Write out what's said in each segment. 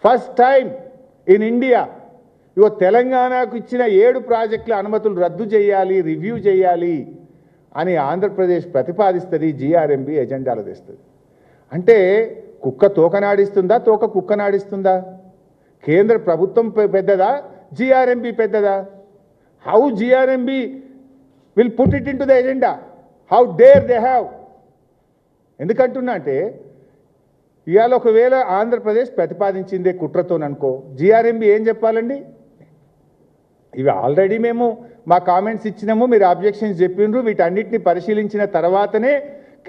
First time in India ఇగో తెలంగాణకు ఇచ్చిన 7 ప్రాజెక్టుల అనుమతులు రద్దు చేయాలి, రివ్యూ చేయాలి అని ఆంధ్రప్రదేశ్ ప్రతిపాదిస్తుంది, జీఆర్ఎంబీ ఎజెండాలు తెస్తుంది. అంటే కుక్క తోకనాడిస్తుందా, తోక కుక్కనాడిస్తుందా? కేంద్ర ప్రభుత్వం పెద్దదా, జీఆర్ఎంబీ పెద్దదా? How GRMB will put it into the agenda? How dare they have? ఎందుకంటున్నా అంటే ఇవాళ ఒకవేళ ఆంధ్రప్రదేశ్ ప్రతిపాదించిందే కుట్రతోననుకో, జీఆర్ఎంబీ ఏం చెప్పాలండి? ఇవి ఆల్రెడీ మేము మా కామెంట్స్ ఇచ్చినాము, మీరు అబ్జెక్షన్స్ చెప్పిండ్రు, వీటన్నిటిని పరిశీలించిన తర్వాతనే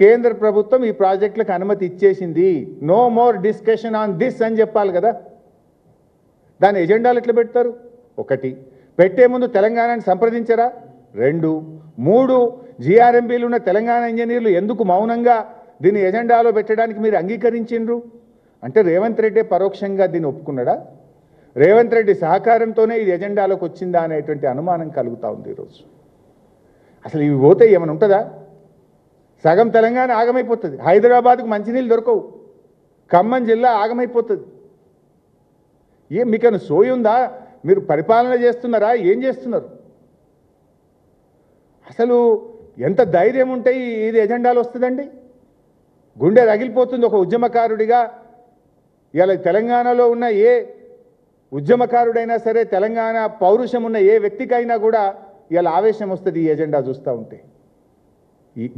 కేంద్ర ప్రభుత్వం ఈ ప్రాజెక్టులకు అనుమతి ఇచ్చేసింది, no more discussion on this అని చెప్పాలి కదా. దాని ఎజెండాలు ఎట్లా పెడతారు? 1, పెట్టే ముందు తెలంగాణని సంప్రదించరా? 2, 3 జీఆర్ఎంబీలు ఉన్న తెలంగాణ ఇంజనీర్లు ఎందుకు మౌనంగా దీన్ని ఎజెండాలో పెట్టడానికి మీరు అంగీకరించిండ్రు? అంటే రేవంత్ రెడ్డి పరోక్షంగా దీన్ని ఒప్పుకున్నాడా? రేవంత్ రెడ్డి సహకారంతోనే ఇది ఎజెండాలోకి వచ్చిందా అనేటువంటి అనుమానం కలుగుతూ ఉంది ఈరోజు. అసలు ఇవి పోతే ఏమైనా ఉంటుందా? సగం తెలంగాణ ఆగమైపోతుంది, హైదరాబాద్కు మంచినీళ్ళు దొరకవు, ఖమ్మం జిల్లా ఆగమైపోతుంది. మీకైనా సోయి ఉందా? మీరు పరిపాలన చేస్తున్నారా? ఏం చేస్తున్నారు? అసలు ఎంత ధైర్యం ఉంటే ఇది ఎజెండాలు వస్తుందండి? గుండె రగిలిపోతుంది ఒక ఉద్యమకారుడిగా. ఇలా తెలంగాణలో ఉన్న ఏ ఉద్యమకారుడైనా సరే, తెలంగాణ పౌరుషం ఉన్న ఏ వ్యక్తికైనా కూడా ఇలా ఆవేశం వస్తుంది ఈ ఎజెండా చూస్తూ ఉంటే.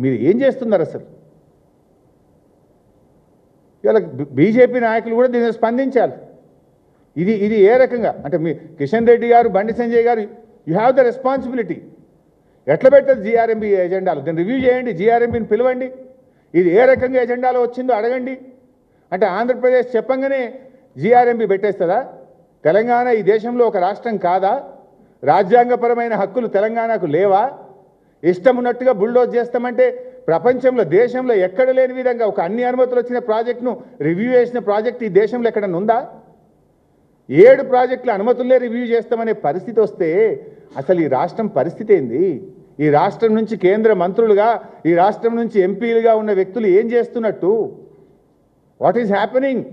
మీరు ఏం చేస్తున్నారు అసలు? ఇలా బీజేపీ నాయకులు కూడా దీన్ని స్పందించాలి. ఇది ఏ రకంగా అంటే మీ కిషన్ రెడ్డి గారు, బండి సంజయ్ గారు, యూ హ్యావ్ ద రెస్పాన్సిబిలిటీ. ఎట్లా పెట్టదు జీఆర్ఎంబీ ఎజెండాలు? దీన్ని రివ్యూ చేయండి, జీఆర్ఎంబీని పిలవండి, ఇది ఏ రకంగా ఎజెండాలో వచ్చిందో అడగండి. అంటే ఆంధ్రప్రదేశ్ చెప్పంగానే జీఆర్ఎంబీ పెట్టేస్తుందా? తెలంగాణ ఈ దేశంలో ఒక రాష్ట్రం కాదా? రాజ్యాంగపరమైన హక్కులు తెలంగాణకు లేవా? ఇష్టం ఉన్నట్టుగా బుల్డోజ్ చేస్తామంటే ప్రపంచంలో దేశంలో ఎక్కడ లేని విధంగా ఒక అన్ని అనుమతులు వచ్చిన ప్రాజెక్టును రివ్యూ చేసిన ప్రాజెక్ట్ ఈ దేశంలో ఎక్కడన్నా ఉందా? 7 ప్రాజెక్టుల అనుమతులే రివ్యూ చేస్తామనే పరిస్థితి వస్తే అసలు ఈ రాష్ట్రం పరిస్థితి ఏంది? ఈ రాష్ట్రం నుంచి కేంద్ర మంత్రులుగా, ఈ రాష్ట్రం నుంచి ఎంపీలుగా ఉన్న వ్యక్తులు ఏం చేస్తున్నట్టు? What is happening?